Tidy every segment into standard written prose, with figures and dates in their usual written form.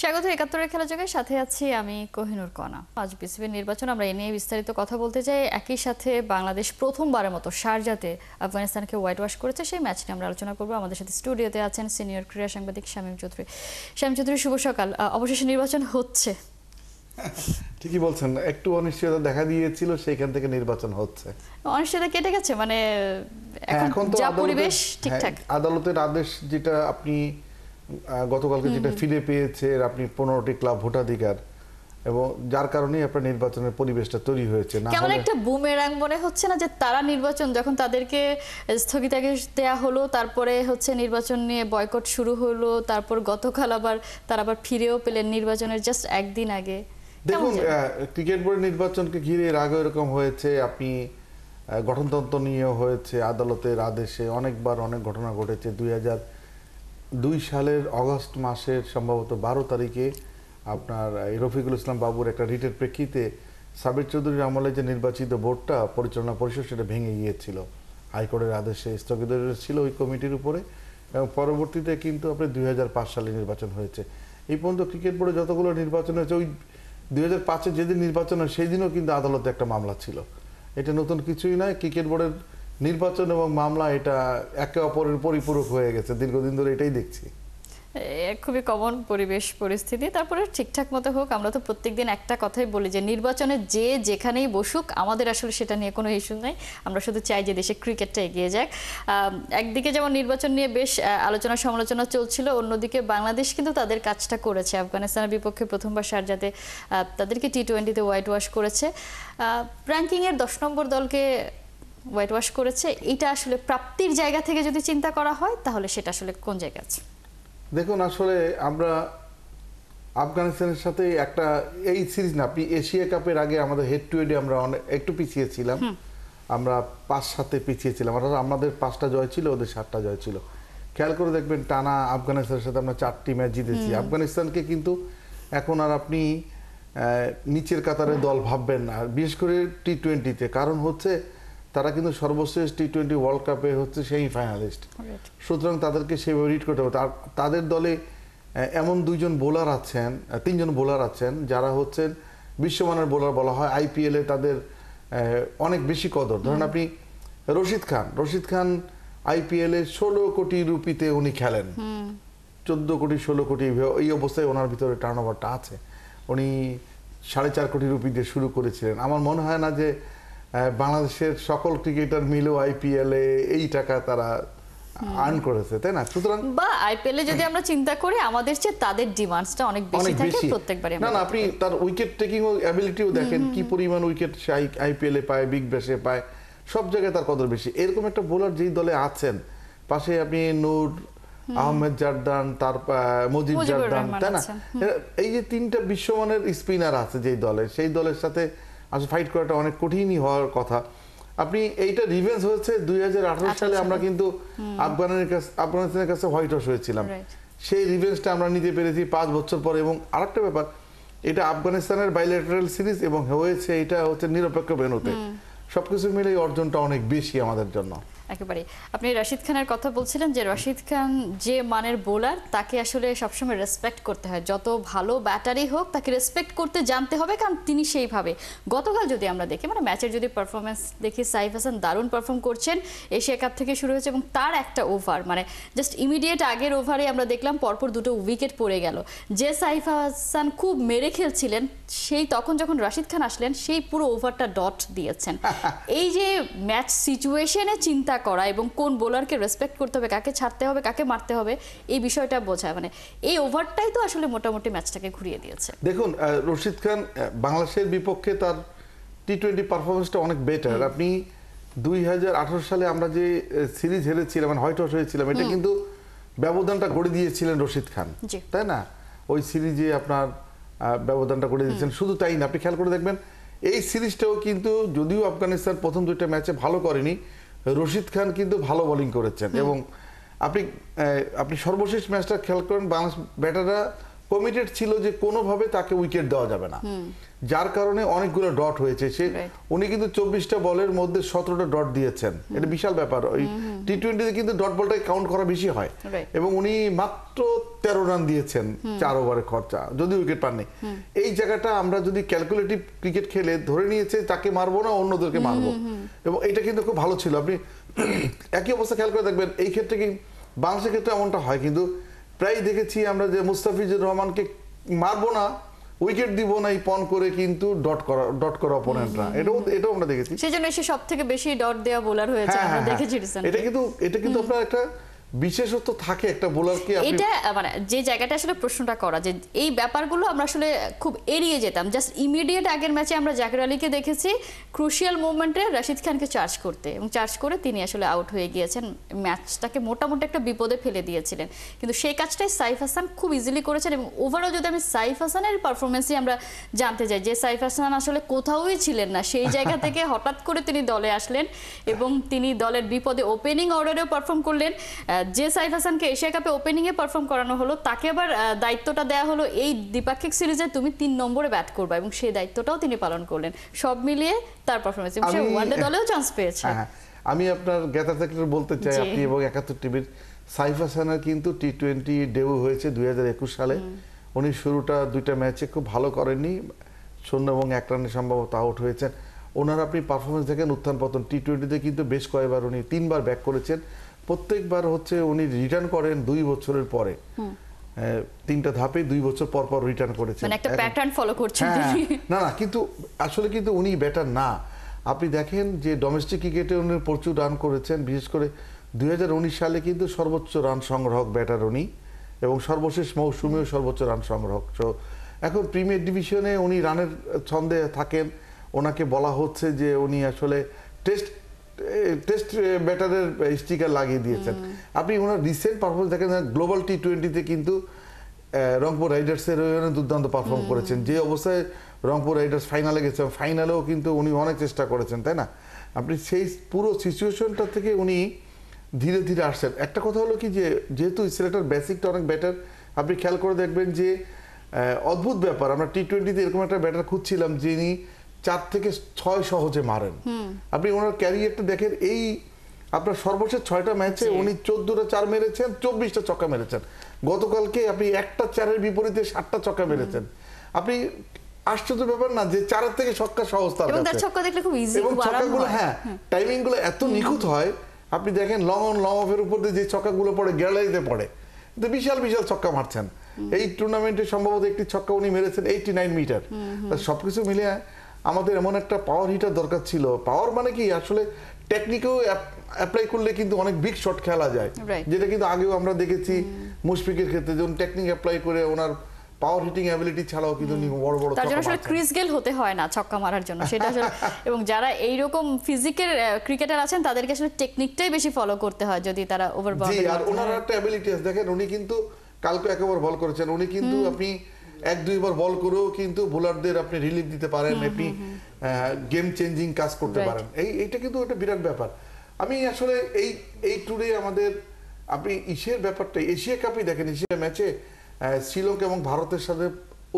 স্বাগত ৭১-এর খেলা যোগে, সাথে আছি আমি কোহিনুর কণা। আজ বিসিবির নির্বাচন, আমরা এ নিয়ে বিস্তারিত কথা বলতে চাই। একই সাথে বাংলাদেশ প্রথমবারের মতো শারজাতে আফগানিস্তানকে হোয়াইট ওয়াশ করেছে, সেই ম্যাচ নিয়ে আমরা আলোচনা করব। আমাদের সাথে স্টুডিওতে আছেন সিনিয়র ক্রীড়া সাংবাদিক শামীম চৌধুরী। শামীম চৌধুরী, শুভ সকাল। অবশেষে নির্বাচন হচ্ছে। ঠিকই বলছেন, একটু অনিশ্চয়তা দেখা দিয়েছিল, সেইখান থেকে নির্বাচন হচ্ছে। অনিশ্চয়তা কেটে গেছে, মানে এখন তো যা পরিবেশ ঠিকঠাক। আদালতের আদেশ যেটা আপনি গতকালকে যেটা ফিরে পেয়েছে, আপনি 15টি ক্লাব ভোটাধিকার, এবং যার কারণেই আপনার নির্বাচনের পরিবেশটা তৈরি হয়েছে। না কেমন একটা বুমেরাং মনে হচ্ছে না যে তারা নির্বাচন যখন তাদেরকে স্থগিতাদেশ দেয়া হলো, তারপরে হচ্ছে নির্বাচন নিয়ে বয়কট শুরু হলো, তারপর গতকাল আবার তারা আবার ফিরেও পেলেন নির্বাচনের জাস্ট একদিন আগে। দেখুন, ক্রিকেট বোর্ড নির্বাচনকে ঘিরে এর আগে এরকম হয়েছে, আপনি গঠনতন্ত্র নিয়েও হয়েছে, আদালতের আদেশে অনেকবার অনেক ঘটনা ঘটেছে। 2002 সালের অগস্ট মাসের সম্ভবত 12 তারিখে আপনার রফিকুল ইসলাম বাবুর একটা রিটের প্রেক্ষিতে সাবির চৌধুরীর আমলে যে নির্বাচিত বোর্ডটা, পরিচালনা পরিষদ, সেটা ভেঙে গিয়েছিল। হাইকোর্টের আদেশে স্থগিত ছিল ওই কমিটির উপরে, এবং পরবর্তীতে কিন্তু আপনার 2005 সালে নির্বাচন হয়েছে। এই পর্যন্ত ক্রিকেট বোর্ডে যতগুলো নির্বাচন হয়েছে, ওই 2005-এ যেদিন নির্বাচন হয় সেই দিনও কিন্তু আদালতে একটা মামলা ছিল। এটা নতুন কিছুই নয়। ক্রিকেট বোর্ডের নির্বাচন এবং মামলা এটা একে অপরের পরিপূরক হয়ে গেছে, দীর্ঘদিন ধরে এটাই দেখছি। খুবই কমন পরিবেশ পরিস্থিতি। তারপরে ঠিকঠাক মতো হোক। আমরা তো প্রত্যেকদিন একটা কথাই বলি যে নির্বাচনে যে যেখানেই বসুক, আমাদের আসলে সেটা নিয়ে কোনো ইস্যু নাই। আমরা শুধু চাই যে দেশে ক্রিকেটটা এগিয়ে যাক। একদিকে যেমন নির্বাচন নিয়ে বেশ আলোচনা সমালোচনা চলছিল, অন্যদিকে বাংলাদেশ কিন্তু তাদের কাজটা করেছে। আফগানিস্তানের বিপক্ষে প্রথমবার শারজাতে তাদেরকে টি-20-তে হোয়াইট ওয়াশ করেছে, র্যাঙ্কিংয়ের 10 নম্বর দলকে হোয়াইট ওয়াশ করেছে। এটা আসলে প্রাপ্তির জায়গা থেকে যদি চিন্তা করা হয়, তাহলে সেটা আসলে কোন জায়গায় আছে? দেখুন, আসলে আমরা আফগানিস্তানের সাথে একটা এই সিরিজ না, আপনি এশিয়া কাপের আগে আমাদের হেড টু হেডে আমরা একটু পিছিয়ে ছিলাম। আমরা 5-7-এ পিছিয়ে ছিলাম, অর্থাৎ আমাদের 5টা জয় ছিল, ওদের 7টা জয় ছিল। খেয়াল করে দেখবেন, টানা আফগানিস্তানের সাথে আমরা 4টি ম্যাচ জিতেছি। আফগানিস্তানকে কিন্তু এখন আর আপনি নিচের কাতারে দল ভাববেন না, বিশেষ করে টি-20-তে। কারণ হচ্ছে তারা কিন্তু সর্বশেষ টি-20 ওয়ার্ল্ড কাপে হচ্ছে সেই ফাইনালিস্ট, সুতরাং তাদেরকে সেভাবে রিড করতে হবে। তাদের দলে এমন 2জন বোলার আছেন, 3জন বোলার আছেন, যারা হচ্ছেন বিশ্বমানের বোলার বলা হয়। আইপিএলে তাদের অনেক বেশি কদর। ধরেন আপনি রশিদ খান আইপিএলে 16 কোটি রুপিতে উনি খেলেন, 14 কোটি 16 কোটি, এই অবস্থায় ওনার ভিতরে টার্নওভারটা আছে। উনি 4.5 কোটি রুপি দিয়ে শুরু করেছিলেন। আমার মনে হয় না যে বাংলাদেশের সকল ক্রিকেটার মিলেও আইপিএলে এই টাকা তারা আর্ন করেছে, তাই না? সুতরাং বা আইপিএলে যদি আমরা চিন্তা করি, আমাদের চেয়ে তাদের ডিমান্ডসটা অনেক বেশি থাকে প্রত্যেকবারই। না, আপনি তার উইকেট টেকিং অ্যাবিলিটিও দেখেন, কি পরিমাণ উইকেট সে আইপিএলে পায়, বিগ ব্যাশে পায়, সব জায়গায় তার কদর বেশি। এরকম একটা বোলার যেই দলে আছেন, পাশে আপনি নূর আহমেদ জারদান, তার মজিদ জারদান, তাই না? এই যে 3টা বিশ্বমানের স্পিনার আছে যেই দলে, সেই দলের সাথে আসলে ফাইট করাটা অনেক কঠিনই হওয়ার কথা। আপনি এইটা রিভেঞ্জ হয়েছে 2018 সালে আমরা কিন্তু আফগানিস্তানের কাছে হোয়াইট ওয়াশ হয়েছিলাম। সেই রিভেঞ্জটা আমরা নিতে পেরেছি 5 বছর পরে। এবং আরেকটা ব্যাপার, এটা আফগানিস্তানের বাইলেটারাল সিরিজ এবং হয়েছে এটা হচ্ছে নিরপেক্ষ ভেন্যুতে। সবকিছু মিলে এই অর্জনটা অনেক বেশি আমাদের জন্য। একেবারে। আপনি রাশিদ খানের কথা বলছিলেন যে রাশিদ খান যে মানের বোলার, তাকে আসলে সবসময় রেসপেক্ট করতে হয়। যত ভালো ব্যাটারই হোক, তাকে রেসপেক্ট করতে জানতে হবে, কারণ তিনি সেইভাবে। গতকাল যদি আমরা দেখি, মানে ম্যাচের যদি পারফরমেন্স দেখি, সাইফ হাসান দারুণ পারফর্ম করছেন। এশিয়া কাপ থেকে শুরু হয়েছে এবং তার একটা ওভার, মানে জাস্ট ইমিডিয়েট আগের ওভারে আমরা দেখলাম পরপর 2টো উইকেট পড়ে গেল। যে সাইফ হাসান খুব মেরে খেলছিলেন, সেই তখন যখন রাশিদ খান আসলেন, সেই পুরো ওভারটা ডট দিয়েছেন। এই যে ম্যাচ সিচুয়েশনে চিন্তা করা এবং কোন বোলারকে রেসপেক্ট করতে হবে, কাকে ছাড়তে হবে, কাকে মারতে হবে, এই বিষয়টা বোঝায়। মানে এই ওভারটাই তো আসলে মোটামুটি ম্যাচটাকে ঘুরিয়ে দিয়েছে। দেখুন, রশিদ খান বাংলাদেশের বিপক্ষে তার টি-20 পারফরমেন্সটা অনেক বেটার। আপনি 2018 সালে আমরা যে সিরিজ হেরেছিলাম, মানে হোয়াইট ওয়াশ হয়েছিলাম, এটা কিন্তু ব্যবধানটা গড়ে দিয়েছিলেন রশিদ খান, তাই না? ওই সিরিজে আপনার ব্যবধানটা গড়ে দিয়েছেন। শুধু তাই না, আপনি খেয়াল করে দেখবেন এই সিরিজটাও কিন্তু, যদিও আফগানিস্তান প্রথম 2টা ম্যাচে ভালো করেনি, রশিদ খান কিন্তু ভালো বোলিং করেছেন। এবং আপনি সর্বশেষ ম্যাচটা খেয়াল করেন, বাংলাদেশ ব্যাটাররা কমিটেড ছিল যে কোনোভাবে তাকে উইকেট দেওয়া যাবে না, যার কারণে অনেকগুলো ডট হয়েছে। উনি কিন্তু 24টা বলের মধ্যে 17টা ডট দিয়েছেন, এটা বিশাল ব্যাপার। ওই টি-20তে কিন্তু ডট বলটাই কাউন্ট করা বেশি হয়, এবং উনি মাত্র 13 রান দিয়েছেন 4 ওভারে খরচা, যদি উইকেট পাননি। এই জায়গাটা আমরা যদি ক্যালকুলেটিভ ক্রিকেট খেলে ধরে নিয়েছে তাকে মারবো না, অন্যদেরকে মারবো, এবং এটা কিন্তু খুব ভালো ছিল। আপনি একই অবস্থা খেয়াল করে দেখবেন, এই ক্ষেত্রে কি বাংলাদেশের ক্ষেত্রে এমনটা হয়, কিন্তু প্রায় দেখেছি আমরা যে মুস্তাফিজুর রহমানকে মারবো না, উইকেট দিব না, এই পণ করে কিন্তু ডট করা অপোনেন্টরা, এটাও আমরা দেখেছি। সেজন্য সে সবথেকে বেশি ডট দেওয়া বোলার হয়েছে আমরা দেখেছি রিসেন্টলি। এটা কিন্তু আপনার একটা বিশেষত্ব থাকে একটা বোলারকে। এটা মানে যে জায়গাটা আসলে প্রশ্নটা করা, যে এই ব্যাপারগুলো আমরা আসলে খুব এড়িয়ে যেতাম। জাস্ট ইমিডিয়েট আগের ম্যাচে আমরা জাকির আলীকে দেখেছি ক্রুশিয়াল মোমেন্টে রাশিদ খানকে চার্জ করতে, এবং চার্জ করে তিনি আসলে আউট হয়ে গিয়েছেন, ম্যাচটাকে মোটামুটি একটা বিপদে ফেলে দিয়েছিলেন। কিন্তু সেই কাজটাই সাইফ হাসান খুব ইজিলি করেছেন। এবং ওভারঅল যদি আমি সাইফ হাসানের পারফরমেন্সই আমরা জানতে চাই, যে সাইফ হাসান আসলে কোথাওই ছিলেন না, সেই জায়গা থেকে হঠাৎ করে তিনি দলে আসলেন এবং তিনি দলের বিপদে ওপেনিং অর্ডারেও পারফর্ম করলেন। যে সাইফ হাসানকে এশিয়া কাপে ওপেনিং এ পারফর্ম করানো হলো, তাকে আবার দায়িত্বটা দেওয়া হলো এই দ্বিপাক্ষিক সিরিজে তুমি 3 নম্বরে ব্যাট করবা, এবং সেই দায়িত্বটাও তিনি পালন করলেন। সব মিলিয়ে তার পারফরমেন্স, এবং সে ওয়ানডে দলেও চান্স পেয়েছে। আমি আপনার জ্ঞাতা থেকে বলতে চাই, আপনি এবং 71 টিভির সাইফ হাসানের কিন্তু টি-20 ডেবিউ হয়েছে 2021 সালে। উনি শুরুটা 2টা ম্যাচে খুব ভালো করেননি, 0 এবং 1 রানে সম্ভবত আউট হয়েছেন। ওনার আপনি পারফরমেন্স দেখেন উত্থান পতন। টি-20তে কিন্তু বেশ কয়েকবার উনি 3 বার ব্যাক করেছেন, প্রত্যেকবার হচ্ছে উনি রিটার্ন করেন 2 বছরের পরে। 3টা ধাপে 2 বছর পর পর রিটার্ন করেছেন, মানে একটা প্যাটার্ন ফলো করছেন তিনি। না কিন্তু আসলে কিন্তু উনি ব্যাটার না। আপনি দেখেন যে ডোমেস্টিক ক্রিকেটে উনি প্রচুর রান করেছেন, বিশেষ করে 2019 সালে কিন্তু সর্বোচ্চ রান সংগ্রাহক ব্যাটার উনি, এবং সর্বশেষ মৌসুমেও সর্বোচ্চ রান সংগ্রাহক। তো এখন প্রিমিয়ার ডিভিশনে উনি রানের ছন্দে থাকেন। ওনাকে বলা হচ্ছে যে উনি আসলে টেস্ট ব্যাটারের স্টিকার লাগিয়ে দিয়েছেন। আপনি ওনার রিসেন্ট পারফরমেন্স দেখেন, গ্লোবাল টি-20তে কিন্তু রংপুর রাইডার্সের দুর্দান্ত পারফর্ম করেছেন। যে অবস্থায় রংপুর রাইডার্স ফাইনালে গেছে, ফাইনালেও কিন্তু উনি অনেক চেষ্টা করেছেন, তাই না? আপনি সেই পুরো সিচুয়েশনটা থেকে উনি ধীরে ধীরে আসছেন। একটা কথা হলো কি, যে যেহেতু সিলেক্টর বেসিকটা অনেক ব্যাটার, আপনি খেয়াল করে দেখবেন যে অদ্ভুত ব্যাপার, আমরা টি-20তে এরকম একটা ব্যাটার খুঁজছিলাম যিনি 4 থেকে 6 সহজে মারেন। আপনি ওনার ক্যারিয়ারটা দেখেন, এই আপনার সর্বশেষ 6টা ম্যাচে উনি 14টা 4 মেরেছেন, 24টা ছক্কা মেরেছেন। গতকালকে আপনি একটা 4-এর বিপরীতে 7টা ছক্কা মেরেছেন। আপনি আশ্চর্য ব্যাপার না যে 4 থেকে ছক্কা সহজ তার কাছে, এবং তার ছক্কা দেখলে খুব ইজি, এবং ছক্কাগুলো টাইমিং গুলো এত নিখুঁত হয়। আপনি দেখেন লং অন লং অফের উপর দিয়ে যে ছক্কাগুলো পড়ে, গ্যালারিতে পড়ে, কিন্তু বিশাল বিশাল ছক্কা মারছেন। এই টুর্নামেন্টে সম্ভবত একটি ছক্কা উনি মেরেছেন 89 মিটার। সবকিছু মিলিয়ে আমাদের এমন একটা পাওয়ার হিটার দরকার ছিল। পাওয়ার মানে কি, আসলে টেকনিকেও অ্যাপ্লাই করলে কিন্তু অনেক বিগ শট খেলা যায়, যেটা কিন্তু আগেও আমরা দেখেছি মুশফিকের ক্ষেত্রে, যখন টেকনিক অ্যাপ্লাই করে ওনার পাওয়ার হিটিং অ্যাবিলিটি ছাড়াও কিন্তু বড় বড় তার জন্য আসলে ক্রিস গেল হতে হয় না ছক্কা মারার জন্য, সেটা আসলে। এবং যারা এই রকম ফিজিক্যাল ক্রিকেটার আছেন তাদেরকে আসলে টেকনিকটাই বেশি ফলো করতে হয় যদি তারা ওভার বাউন্ডারি। আর ওনার একটা অ্যাবিলিটি আছে, দেখেন উনি কিন্তু কালকে একবার বল করেছেন, উনি কিন্তু আপনি 1-2 বার বল করেও কিন্তু বোলারদের আপনি রিলিফ দিতে পারেন, আপনি গেম চেঞ্জিং কাজ করতে পারেন। এইটা কিন্তু একটা বিরাট ব্যাপার। আমি আসলে এই ট্যুরে আমাদের আপনি এশিয়ার ব্যাপারটা, এশিয়া কাপই দেখেন, এশিয়া ম্যাচে শ্রীলঙ্কা এবং ভারতের সাথে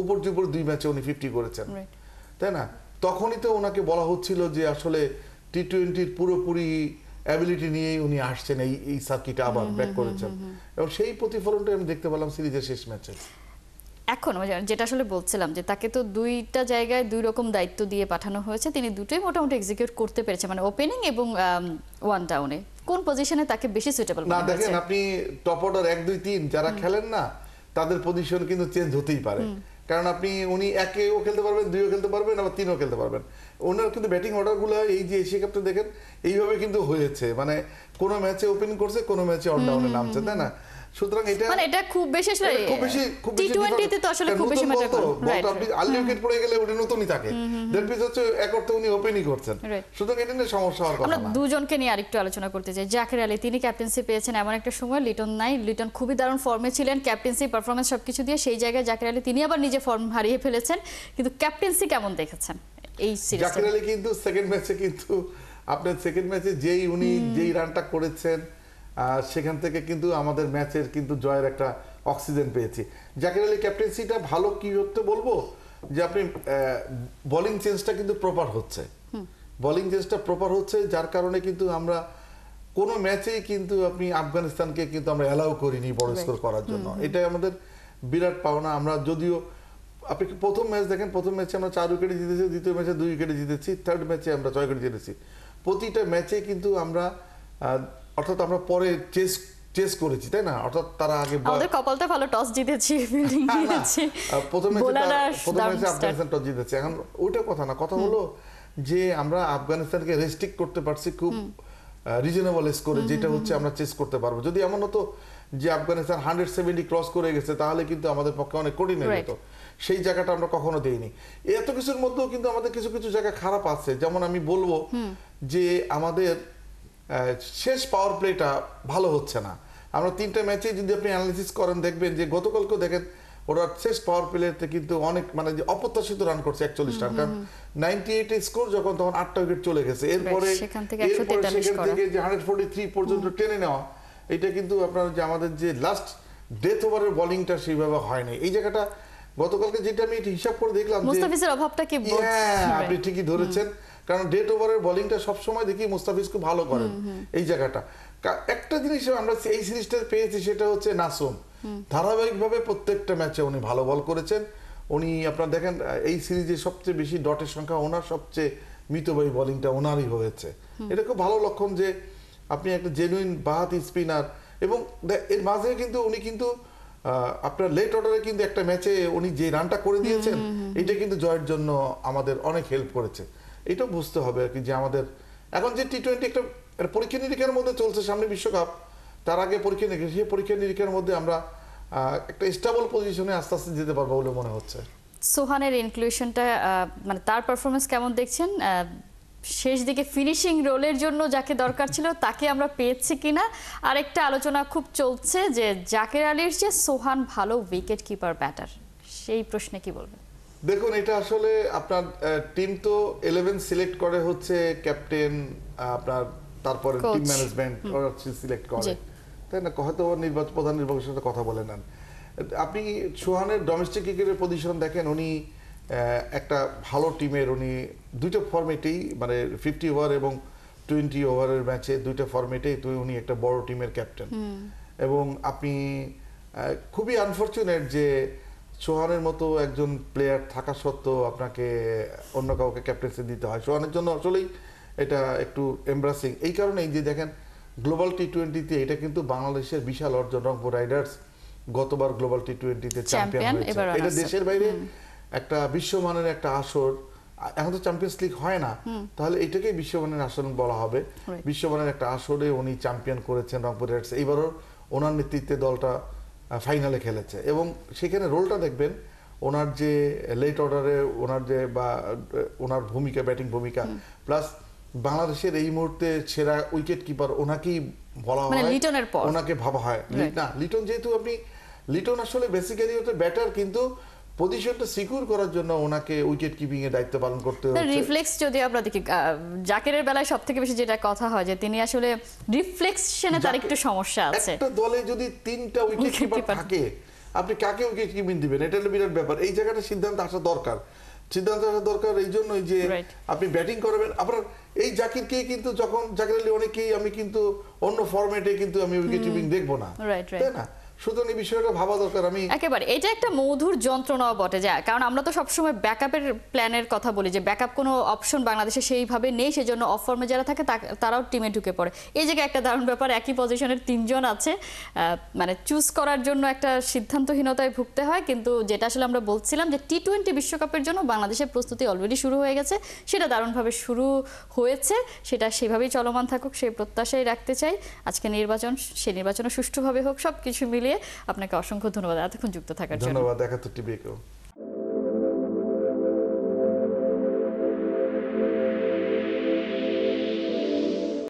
উপর 2 ম্যাচে উনি 50 করেছেন, তাই না? তখনই তো ওনাকে বলা হচ্ছিল যে আসলে টি-20-র পুরোপুরি অ্যাবিলিটি নিয়েই উনি আসছেন, এই সার্কিটে আবার ব্যাক করেছেন, এবং সেই প্রতিফলনটা আমি দেখতে পেলাম সিরিজের শেষ ম্যাচে। এখন যেটা আসলে বলছিলাম যে তাকে তো 2টা জায়গায় 2 রকম দায়িত্ব দিয়ে পাঠানো হয়েছে, তিনি দুটোই মোটামুটি এক্সিকিউট করতে পেরেছে, মানে ওপেনিং এবং 1 ডাউনে। কোন পজিশনে তাকে বেশি সুইটেবল মনে হচ্ছে? দেখেন আপনি টপ অর্ডার 1, 2, 3 যারা খেলেন না, তাদের পজিশন কিন্তু চেঞ্জ হতেই পারে, কারণ উনি 1-ও খেলতে পারবেন, 2-ও খেলতে পারবেন, আবার 3-ও খেলতে পারবেন। ওনার কিন্তু ব্যাটিং অর্ডারগুলো এই যে এশিয়া কাপটা দেখেন এইভাবে কিন্তু হয়েছে, মানে কোন ম্যাচে ওপেনিং করছে, কোন ম্যাচে অন ডাউনে নামছে, তাই না? সুতরাং এটা খুব বেশি আসলে টি-20তে তো আসলে খুব বেশি ম্যাটার করে। রাইট, আপনি আর্লি উইকেট পড়ে গেলে ওটা নতুনই থাকে, দ্যাট মিন্স হচ্ছে এক অর্থে উনি ওপেনই করছেন। সুতরাং এটা নিয়ে সমস্যা হওয়ার কথা না। আমরা দুজনকে নিয়ে আরেকটু আলোচনা করতে চাই। জাকির আলী, তিনি ক্যাপ্টেন্সি পেয়েছেন এমন একটা সময়, লিটন নাই, লিটন খুবই দারুণ ফর্মে ছিলেন, ক্যাপ্টেন্সি পারফরমেন্স সবকিছু দিয়ে, সেই জায়গায় জাকির আলী তিনি আবার নিজে ফর্ম হারিয়ে ফেলেছেন। কিন্তু ক্যাপ্টেন্সি কেমন দেখেছেন এই সিরিজে? জাকির আলী কিন্তু সেকেন্ড ম্যাচে যেই রানটা করেছেন, সেখান থেকে কিন্তু আমাদের ম্যাচের কিন্তু জয়ের একটা অক্সিজেন পেয়েছি। জাকির আলী ক্যাপ্টেন্সিটা ভালো কি হতে বলবো, যে আপনি বোলিং চেঞ্জটা কিন্তু প্রপার হচ্ছে, বোলিং চেঞ্জটা প্রপার হচ্ছে, যার কারণে কিন্তু আমরা কোনো ম্যাচেই কিন্তু আপনি আফগানিস্তানকে কিন্তু আমরা অ্যালাউ করিনি বড় স্কোর করার জন্য। এটাই আমাদের বিরাট পাওনা। আমরা যদিও আপনি প্রথম ম্যাচ দেখেন, প্রথম ম্যাচে আমরা 4 উইকেটে জিতেছি, দ্বিতীয় ম্যাচে 2 উইকেটে জিতেছি, থার্ড ম্যাচে আমরা 6 উইকেটে জিতেছি। প্রতিটা ম্যাচে কিন্তু আমরা অর্থাৎ আমরা পরে চেস করেছি, তাই না? অর্থাৎ তারা আগে আমাদের কপালটা ভালো, টস জিতেছি, ফিল্ডিং জিতেছি, প্রথম ম্যাচে বোলাররা আফগানিস্তান টস জিতেছে। এখন ওইটা কথা না, কথা হলো যে আমরা আফগানিস্তানকে রেস্ট্রিক্ট করতে পারছি খুব রিজনেবল স্কোরে, যেটা হচ্ছে আমরা চেস করতে পারবো। যদি এমন হতো যে আফগানিস্তান 170 ক্রস করে গেছে, তাহলে কিন্তু আমাদের পক্ষে অনেক কঠিন হয়ে যেত। সেই জায়গাটা আমরা কখনো দেইনি। এত কিছুর মধ্যেও কিন্তু আমাদের কিছু কিছু জায়গা খারাপ আছে। যেমন আমি বলবো যে আমাদের শেষ পাওয়ার প্লেটা ভালো হচ্ছে না। আমরা 3টা ম্যাচে যদি আপনি অ্যানালিসিস করেন, দেখবেন যে গতকালকেও দেখেন ওরা শেষ পাওয়ার প্লেতে কিন্তু অনেক মানে যে অপ্রত্যাশিত রান করছে 41 রান, কারণ 98 স্কোর যখন, তখন 8টা উইকেট চলে গেছে। এরপরে সেখান থেকে যে 143 পর্যন্ত টেনে নেওয়া, এটা কিন্তু আপনার যে আমাদের যে লাস্ট ডেথ ওভারের বোলিংটা সেইভাবে হয়নি। এই জায়গাটা গতকালকে যেটা আমি হিসাব করে দেখলাম, মুস্তাফিজের অভাবটা কি, আপনি ঠিকই ধরেছেন, কারণ ডেথ ওভারের বোলিংটা সবসময় দেখি মুস্তাফিজ খুব ভালো করেন। এই জায়গাটা একটা জিনিস আমরা এই সিরিজটা পেয়েছি, সেটা হচ্ছে নাসুম ধারাবাহিকভাবে প্রত্যেকটা ম্যাচে উনি ভালো বল করেছেন। উনি আপনার দেখেন এই সিরিজে সবচেয়ে বেশি ডটের সংখ্যা ওনার, সবচেয়ে মিতব্যয়ী বোলিংটা ওনারই হয়েছে। এটা খুব ভালো লক্ষণ যে আপনি একটা জেনুইন বাহাতি স্পিনার। এবং এর মাঝে কিন্তু উনি কিন্তু আপনার লেট অর্ডারে কিন্তু একটা ম্যাচে উনি যে রানটা করে দিয়েছেন, এটা কিন্তু জয়ের জন্য আমাদের অনেক হেল্প করেছে। এটাও বুঝতে হবে আর কি, যে আমাদের এখন যে টি-20 একটা পরীক্ষা নিরীক্ষার মধ্যে চলছে, সামনে বিশ্বকাপ, তার আগে পরীক্ষা নিরীক্ষা, সেই পরীক্ষা নিরীক্ষার মধ্যে আমরা একটা স্টেবল পজিশনে আস্তে আস্তে যেতে পারবো বলে মনে হচ্ছে। সোহানের ইনক্লুশনটা মানে তার পারফরমেন্স কেমন দেখছেন? শেষ দিকে ফিনিশিং রোলের জন্য যাকে দরকার ছিল তাকে আমরা পেয়েছি কিনা? আরেকটা আলোচনা খুব চলছে যে জাকির আলীর চেয়ে সোহান ভালো উইকেট কিপার ব্যাটার, সেই প্রশ্নে কি বলবেন? দেখুন, এটা আসলে আপনার টিম তো 11 সিলেক্ট করে হচ্ছে ক্যাপ্টেন, আপনার তারপরে টিম ম্যানেজমেন্ট সিলেক্ট করে, তাই না? হয়তো প্রধান নির্বাচকের সাথে কথা বলে নেন। আপনি সোহানের ডোমেস্টিক ক্রিকেটের পজিশন দেখেন, উনি একটা ভালো টিমের, উনি 2টা ফরম্যাটেই মানে 50 ওভার এবং 20 ওভারের ম্যাচে 2টা ফরম্যাটেই উনি একটা বড় টিমের ক্যাপ্টেন। এবং আপনি খুবই আনফরচুনেট যে সোহানের মতো একজন প্লেয়ার থাকা সত্ত্বেও আপনাকে অন্য কাউকে ক্যাপ্টেন্সি দিতে হয়। সোহানের জন্য আসলেই এটা একটু এমব্রাসিং। এই কারণেই যে দেখেন গ্লোবাল টি-20তে এটা কিন্তু বাংলাদেশের বিশাল অর্জন। রংপুর রাইডার্স গতবার গ্লোবাল টি-20তে চ্যাম্পিয়ন হয়েছে। এটা দেশের বাইরে একটা বিশ্বমানের একটা আসর। এখন তো চ্যাম্পিয়ন্স লিগ হয় না, তাহলে এটাকেই বিশ্বমানের আসর বলা হবে। বিশ্বমানের একটা আসরে উনি চ্যাম্পিয়ন করেছেন রংপুর রাইডার্স। এইবারও ওনার নেতৃত্বে দলটা ফাইনালে খেলেছে। এবং সেখানে রোলটা দেখবেন, ওনার যে লেট অর্ডারে ওনার যে বা ওনার ভূমিকা, ব্যাটিং ভূমিকা, প্লাস বাংলাদেশের এই মুহূর্তে সেরা উইকেট কিপার ওনাকেই বলা হয়, লিটনের পর ওনাকে ভাবা হয়। না, লিটন যেহেতু লিটন আসলে বেসিক্যালি হচ্ছে ব্যাটার, কিন্তু পজিশনটা সিকিউর করার জন্য ওনাকে উইকেট কিপিং এর দায়িত্ব পালন করতে হচ্ছে। রিফ্লেক্স যদি আমরা দেখি, জাকিরের বেলায় সবথেকে বেশি যেটা কথা হয় যে তিনি আসলে রিফ্লেকশনে তার একটু সমস্যা আছে। একটা দলে যদি 3টা উইকেট কিপার থাকে, আপনি কাকে উইকেট কিপিং দিবেন, এটা হলো বিরাট ব্যাপার। এই জায়গাটা সিদ্ধান্ত আসা দরকার। এই জন্যই যে আপনি ব্যাটিং করবেন। আপনার এই জাকিরকে কিন্তু যখন জাকির আলী অনেকেই আমি কিন্তু অন্য ফরম্যাটে কিন্তু আমি উইকেট কিপিং দেখবো না, তাই না? সুতরাং এই বিষয়টা ভাবা দরকার। আমি একেবারে এটা একটা মধুর যন্ত্রণাও বটে যায়, কারণ আমরা তো সবসময় ব্যাকআপের প্ল্যানের কথা বলি যে ব্যাকআপ কোনো অপশন বাংলাদেশে সেইভাবে নেই, সেজন্য অফ ফর্মে যারা থাকে তারাও টিমে ঢুকে পড়ে। এই জায়গায় একটা দারুণ ব্যাপার, একই পজিশনের 3 জন আছে, মানে চুজ করার জন্য একটা সিদ্ধান্তহীনতায় ভুগতে হয়। কিন্তু যেটা আসলে আমরা বলছিলাম যে টি-20 বিশ্বকাপের জন্য বাংলাদেশের প্রস্তুতি অলরেডি শুরু হয়ে গেছে, সেটা দারুণভাবে শুরু হয়েছে, সেটা সেভাবেই চলমান থাকুক, সেই প্রত্যাশাই রাখতে চাই। আজকে নির্বাচন, সেই নির্বাচনও সুষ্ঠুভাবে হোক, সব কিছু মিলিয়ে আপনাকে অসংখ্য ধন্যবাদ এতক্ষণ যুক্ত থাকার জন্য। ধন্যবাদ। 71 টিভিকেও।